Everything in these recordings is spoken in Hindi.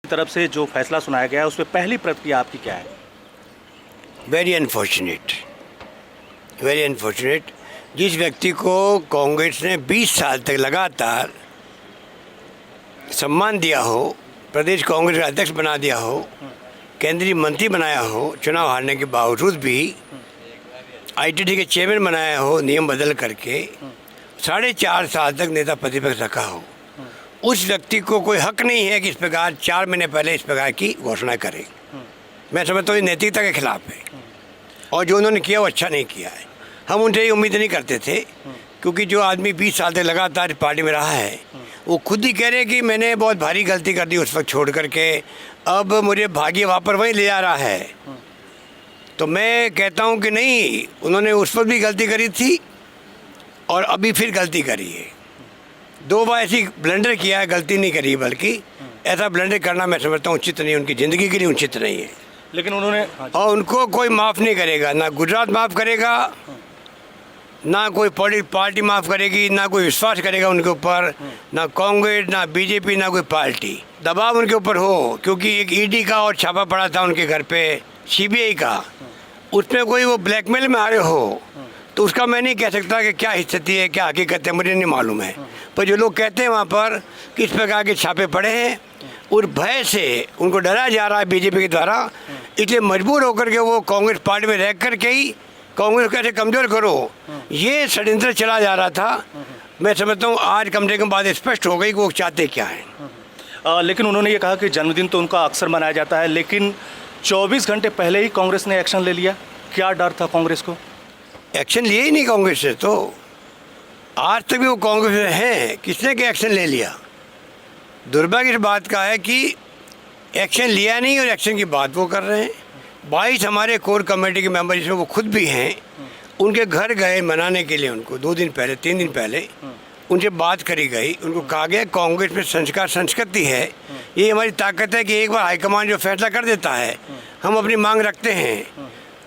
तरफ से जो फैसला सुनाया गया है उस पर पहली प्रतिक्रिया आपकी क्या है? Very unfortunate, very unfortunate. जिस व्यक्ति को कांग्रेस ने 20 साल तक लगातार सम्मान दिया हो, प्रदेश कांग्रेस का अध्यक्ष बना दिया हो, केंद्रीय मंत्री बनाया हो, चुनाव हारने के बावजूद भी आईटीटी के चेयरमैन बनाया हो नियम बदल करके, 4.5 साल तक नेता प्रतिपक्ष रखा हो, उस व्यक्ति को कोई हक नहीं है कि इस प्रकार 4 महीने पहले इस प्रकार की घोषणा करे। मैं समझता हूँ ये नैतिकता के खिलाफ है और जो उन्होंने किया वो अच्छा नहीं किया है। हम उनसे ये उम्मीद नहीं करते थे, क्योंकि जो आदमी 20 साल तक लगातार पार्टी में रहा है वो खुद ही कह रहे कि मैंने बहुत भारी गलती कर दी उस वक्त छोड़ करके, अब मुझे भाग्य वापस वहीं ले जा रहा है। तो मैं कहता हूँ कि नहीं, उन्होंने उस वक्त भी गलती करी थी और अभी फिर गलती करी है। 2 बार ऐसी ब्लंडर किया है, गलती नहीं करी, बल्कि ऐसा ब्लंडर करना मैं समझता हूँ उचित नहीं, उनकी ज़िंदगी के लिए उचित नहीं है। लेकिन उन्होंने और उनको कोई माफ़ नहीं करेगा, ना गुजरात माफ़ करेगा, ना कोई पार्टी माफ़ करेगी, ना कोई विश्वास करेगा उनके ऊपर, ना कांग्रेस, ना बीजेपी, ना कोई पार्टी। दबाव उनके ऊपर हो, क्योंकि एक ईडी का और छापा पड़ा था उनके घर पे, सीबीआई का, उसमें कोई वो ब्लैकमेल में आ रहे हो तो उसका मैं नहीं कह सकता कि क्या स्थिति है, क्या हकीकत है, मुझे नहीं मालूम है। पर जो लोग कहते हैं वहाँ पर किस प्रकार के छापे पड़े हैं और भय से उनको डरा जा रहा है बीजेपी के द्वारा, इसलिए मजबूर होकर के वो कांग्रेस पार्टी में रह कर के ही कांग्रेस कैसे कमज़ोर करो, ये षड्यंत्र चला जा रहा था। मैं समझता हूँ आज कम से कम बात स्पष्ट हो गई कि वो चाहते क्या है। लेकिन उन्होंने ये कहा कि जन्मदिन तो उनका अक्सर मनाया जाता है, लेकिन 24 घंटे पहले ही कांग्रेस ने एक्शन ले लिया। क्या डर था कांग्रेस को? एक्शन लिए ही नहीं कांग्रेस से, तो आज तक भी वो कांग्रेस में हैं, किसने के एक्शन ले लिया। दुर्भाग्य इस बात का है कि एक्शन लिया नहीं और एक्शन की बात वो कर रहे हैं। 22 हमारे कोर कमेटी के मेंबर जिसमें वो खुद भी हैं, उनके घर गए मनाने के लिए, उनको 2 दिन पहले 3 दिन पहले उनसे बात करी गई। उनको कहा गया कांग्रेस में संस्कार संस्कृति है, ये हमारी ताकत है कि एक बार हाईकमान जो फैसला कर देता है हम अपनी मांग रखते हैं,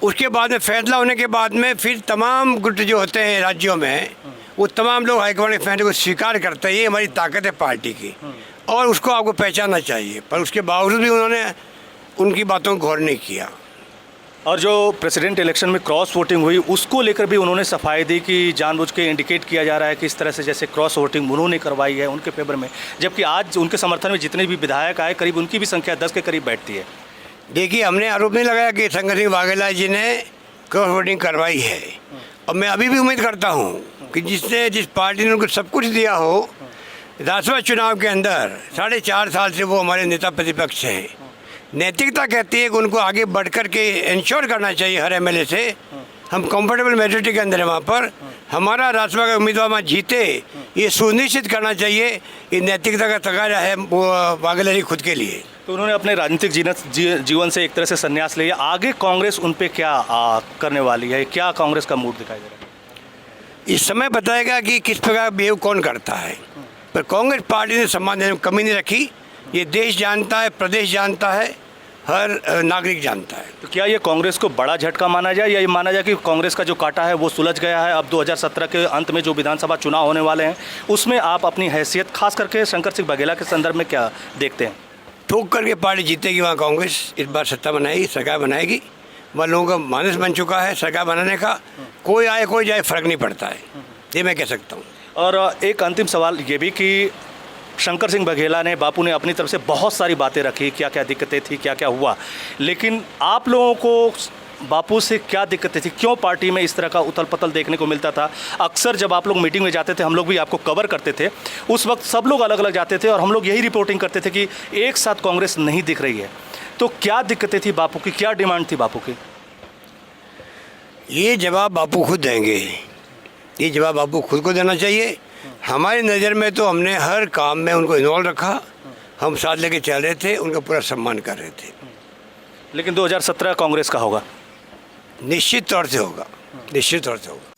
उसके बाद में फैसला होने के बाद में फिर तमाम गुट जो होते हैं राज्यों में वो तमाम लोग हाईकमान के फैसले को स्वीकार करते हैं। ये हमारी ताकत है पार्टी की और उसको आपको पहचानना चाहिए। पर उसके बावजूद भी उन्होंने उनकी बातों को गौर नहीं किया। और जो प्रेसिडेंट इलेक्शन में क्रॉस वोटिंग हुई उसको लेकर भी उन्होंने सफाई दी कि जानबूझ के इंडिकेट किया जा रहा है कि इस तरह से जैसे क्रॉस वोटिंग उन्होंने करवाई है उनके फेवर में, जबकि आज उनके समर्थन में जितने भी विधायक आए करीब उनकी भी संख्या 10 के करीब बैठती है। देखिए, हमने आरोप नहीं लगाया कि शंकर सिंह वाघेला जी ने क्रॉस वोटिंग करवाई है, और मैं अभी भी उम्मीद करता हूँ कि जिस पार्टी ने उनको सब कुछ दिया हो, राज्यसभा चुनाव के अंदर 4.5 साल से वो हमारे नेता प्रतिपक्ष हैं। नैतिकता कहती है कि उनको आगे बढ़ कर के इंश्योर करना चाहिए हर एमएलए से, हम कंफर्टेबल मेजोरिटी के अंदर है वहाँ पर हमारा राज्यसभा का उम्मीदवार वहाँ जीते, ये सुनिश्चित करना चाहिए। ये नैतिकता का तकाजा है वो वाघेला जी खुद के लिए। तो उन्होंने अपने राजनीतिक जीवन से एक तरह से संन्यास लिया। आगे कांग्रेस उन पे क्या करने वाली है, क्या कांग्रेस का मूड दिखाई दे रहा है? इस समय बताएगा कि किस प्रकार बिहेव कौन करता है, पर कांग्रेस पार्टी ने सम्मान देने में कमी नहीं रखी। ये देश जानता है, प्रदेश जानता है, हर नागरिक जानता है। तो क्या ये कांग्रेस को बड़ा झटका माना जाए या ये माना जाए कि कांग्रेस का जो कांटा है वो सुलझ गया है? अब 2017 के अंत में जो विधानसभा चुनाव होने वाले हैं उसमें आप अपनी हैसियत खास करके शंकर सिंह वाघेला के संदर्भ में क्या देखते हैं? ठोक करके पार्टी जीतेगी वहाँ कांग्रेस, इस बार सत्ता बनाएगी, सरकार बनाएगी। वह लोगों का मानस बन चुका है सरकार बनाने का, कोई आए कोई जाए फ़र्क नहीं पड़ता है, ये मैं कह सकता हूँ। और एक अंतिम सवाल ये भी कि शंकर सिंह वाघेला ने, बापू ने अपनी तरफ से बहुत सारी बातें रखी, क्या क्या दिक्कतें थी, क्या क्या हुआ, लेकिन आप लोगों को बापू से क्या दिक्कतें थी? क्यों पार्टी में इस तरह का उथल पथल देखने को मिलता था? अक्सर जब आप लोग मीटिंग में जाते थे, हम लोग भी आपको कवर करते थे, उस वक्त सब लोग अलग अलग जाते थे और हम लोग यही रिपोर्टिंग करते थे कि एक साथ कांग्रेस नहीं दिख रही है। तो क्या दिक्कतें थी बापू की, क्या डिमांड थी बापू की? ये जवाब बापू खुद देंगे, ये जवाब बापू खुद को देना चाहिए। हमारी नज़र में तो हमने हर काम में उनको इन्वॉल्व रखा, हम साथ लेके चल रहे थे, उनका पूरा सम्मान कर रहे थे। लेकिन 2017 कांग्रेस का होगा? निश्चित तौर से होगा, निश्चित तौर से होगा।